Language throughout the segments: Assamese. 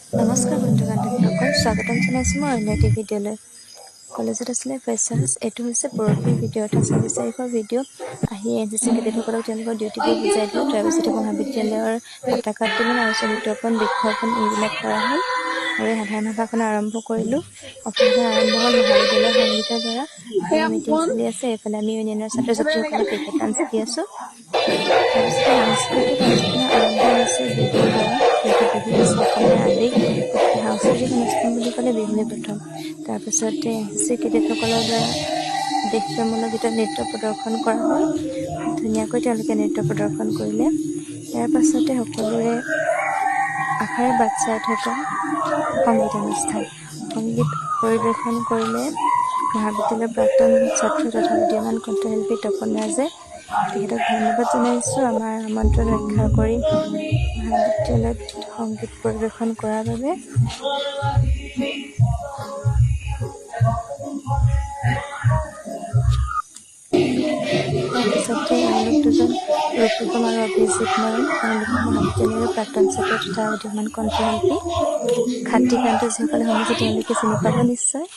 নমস্কাৰ বন্ধু বান্ধৱীসকল, স্বাগতম জনাইছোঁ মই অন্য এটি ভিডিঅ'লৈ। কলেজত আছিলে ফ্ৰেছাৰ্ছ। এইটো হৈছে পৰৱৰ্তী ভিডিঅ' এটা 26 তাৰিখৰ ভিডিঅ'। আহি NCC কেডেটসকলক তেওঁলোকৰ ডিউটিবোৰ বুজাই দিলোঁ। তাৰপিছতে মহাবিদ্যালয়ৰ পতাকা উত্তোলন আৰু চৰিত্ৰপণ বৃক্ষৰোপণ এইবিলাক কৰা হ'ল আৰু সাধাৰণ সভাখন আৰম্ভ কৰিলোঁ। অসমখন আৰম্ভ হ'ল মহাবিদ্যালয় সংগীতৰ দ্বাৰা। আৰু মিটিং চলি আছে। এইফালে আমি ইউনিয়নৰ ছাত্ৰ ছাত্ৰীসকলে ক্ৰিকেট ডান্স দি আছোঁ। তাৰপিছতে সাংস্কৃতিক অনুষ্ঠানৰ আৰম্ভ হৈছে বিহুৰ দ্বাৰা। যিহেতু বিহু হৈছে অসমীয়াৰ আৱেগ, গতিকে সাংস্কৃতিক অনুষ্ঠান বুলি ক'লে বিহুৱে প্ৰথম। তাৰপিছতে NCC কেডেটসকলৰ দ্বাৰা দেশপ্ৰেমমূলক গীতত নৃত্য প্ৰদৰ্শন কৰা হ'ল। ধুনীয়াকৈ তেওঁলোকে নৃত্য প্ৰদৰ্শন কৰিলে। ইয়াৰ পাছতে সকলোৰে আশাৰে বাট চাই থকা সংগীত অনুষ্ঠান। সংগীত পৰিৱেশন কৰিলে মহাবিদ্যালয়ৰ প্ৰাক্তন ছাত্ৰ তথা উদীয়মান কণ্ঠশিল্পী তপন ৰাজে। তেখেতক ধন্যবাদ জনাইছোঁ আমাৰ আমন্ত্ৰণ ৰক্ষা কৰি মহাবিদ্যালয়ত সংগীত পৰিৱেশন কৰাৰ বাবে। তাৰপিছতে এওঁলোক দুজন ৰূপম আৰু অভিজিত নয়ন, এওঁলোক মহাবিদ্যালয়ৰ প্ৰাক্তন ছাত্ৰ তথা উদীয়মান কণ্ঠশিল্পী। খাটি গানটো যিসকলে শুনিছে তেওঁলোকে চিনি পাব নিশ্চয়।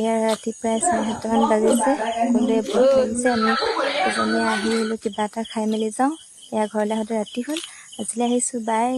ইয়াৰ ৰাতি প্ৰায় 7:30মান বাজিছে। সকলোৱে ভোক লাগিছে। আমি দুজনীয়ে আহি আহিলোঁ, কিবা এটা খাই মেলি যাওঁ। এয়া ঘৰলৈ আহোঁতে ৰাতি হ'ল। আজিলৈ আহিছোঁ, বাই।